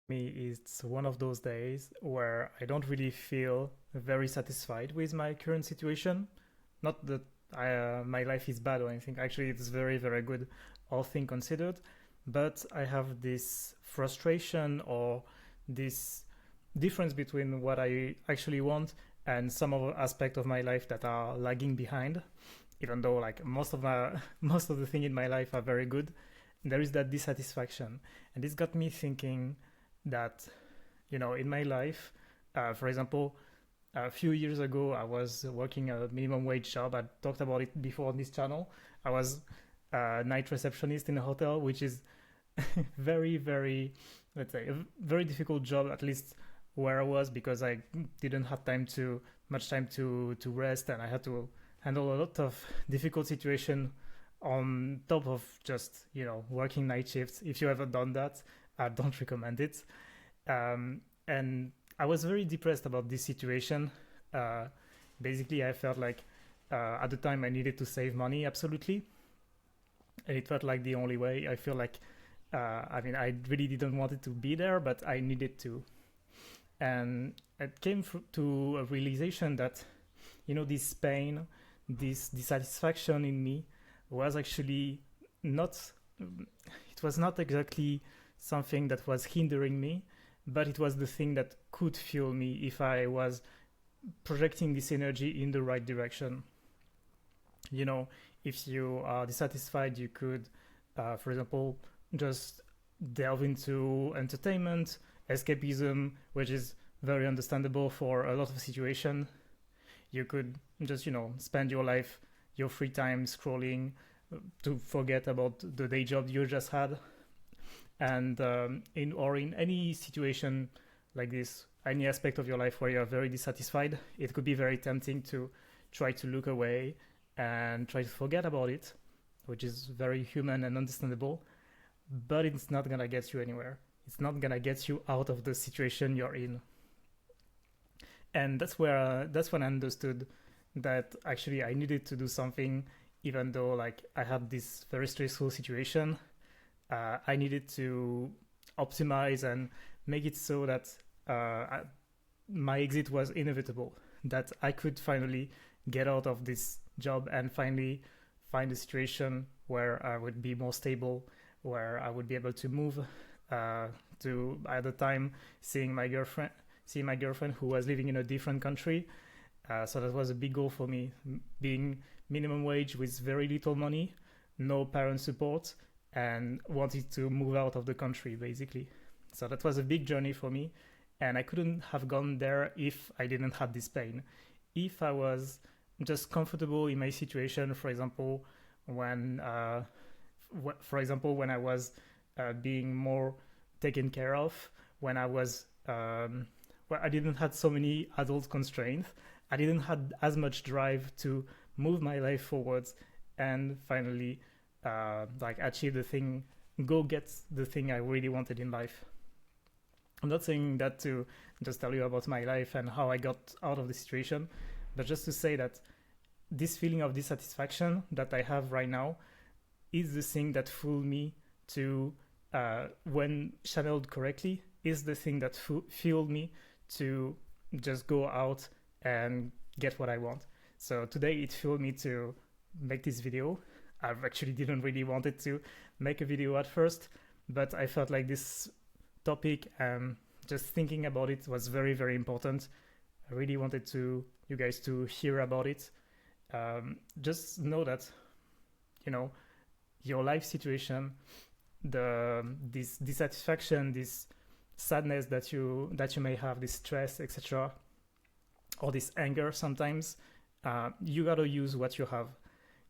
Me, it's one of those days where I don't really feel very satisfied with my current situation. Not that my life is bad or anything. Actually, it's very, very good, all things considered. But I have this frustration or this difference between what I actually want and some other aspect of my life that are lagging behind. Even though like most of my most of the thing in my life are very good, there is that dissatisfaction, and this got me thinking that in my life, for example, a few years ago I was working a minimum wage job. I talked about it before on this channel. I was a night receptionist in a hotel, which is very, very, let's say, a very difficult job, at least where I was, because I didn't have much time to rest, and I had to handle a lot of difficult situation on top of just working night shifts. If you ever done that, I don't recommend it. And I was very depressed about this situation. Uh, Basically, I felt like at the time I needed to save money absolutely, and it felt like the only way. I feel like I mean I really didn't want it to be there, but I needed to, and it came to a realization that this pain, this dissatisfaction in me was actually not. It was not exactly something that was hindering me, but it was the thing that could fuel me if I was projecting this energy in the right direction. You know, if you are dissatisfied, you could, for example, just delve into entertainment, escapism, which is very understandable for a lot of situations. You could just, spend your life, your free time scrolling to forget about the day job you just had, and in any situation like this, any aspect of your life where you're very dissatisfied, it could be very tempting to try to look away and try to forget about it, which is very human and understandable. But it's not gonna get you anywhere. It's not gonna get you out of the situation you're in. And that's when I understood that actually I needed to do something, even though like I had this very stressful situation. I needed to optimize and make it so that my exit was inevitable, that I could finally get out of this job and finally find a situation where I would be more stable, where I would be able to move uh, to, at the time, seeing my girlfriend who was living in a different country. So that was a big goal for me, being minimum wage with very little money, no parent support, and wanted to move out of the country basically. So that was a big journey for me, and I couldn't have gone there if I didn't have this pain. If I was just comfortable in my situation, for example, when when I was being more taken care of, when I was well, I didn't have so many adult constraints. I didn't have as much drive to move my life forwards and finally like achieve the thing, go get the thing I really wanted in life. I'm not saying that to just tell you about my life and how I got out of the situation, but just to say that this feeling of dissatisfaction that I have right now is the thing that fooled me to, when channeled correctly, is the thing that fueled me to just go out and get what I want. So today it fueled me to make this video. I actually didn't really wanted to make a video at first, but I felt like this topic and just thinking about it was very, very important. I really wanted to you guys to hear about it. Just know that you know your life situation, this dissatisfaction, this sadness that you may have, this stress, etc., or this anger sometimes, you gotta use what you have.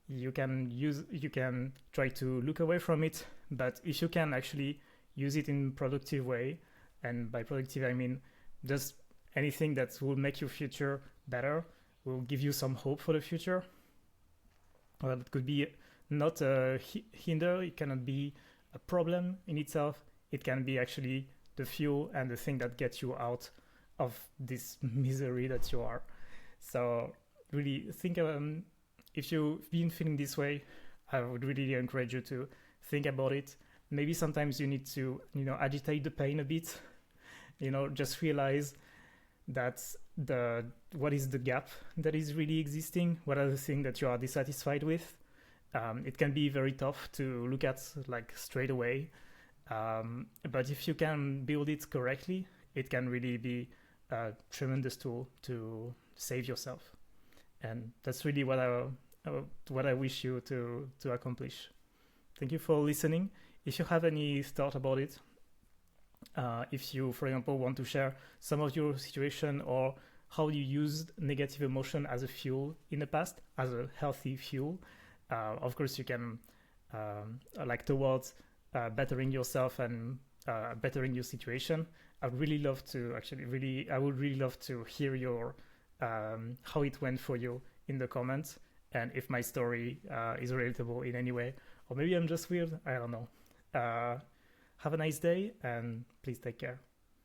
You can try to look away from it, but if you can actually use it in productive way, and by productive I mean just anything that will make your future better, will give you some hope for the future. Well, it could be not a hinder, it cannot be a problem in itself. It can be actually the fuel and the thing that gets you out of this misery that you are. So really think, if you've been feeling this way, I would really encourage you to think about it. Maybe sometimes you need to, agitate the pain a bit, just realize that what is the gap that is really existing, what are the things that you are dissatisfied with. It can be very tough to look at like straight away, but if you can build it correctly, it can really be a tremendous tool to save yourself. And that's really what I wish you to accomplish. Thank you for listening. If you have any thought about it, if you, for example, want to share some of your situation or how you used negative emotion as a fuel in the past, as a healthy fuel, of course you can like towards bettering yourself and bettering your situation. I would really love to hear your how it went for you in the comments, and if my story is relatable in any way, or maybe I'm just weird, I don't know. Have a nice day, and please take care.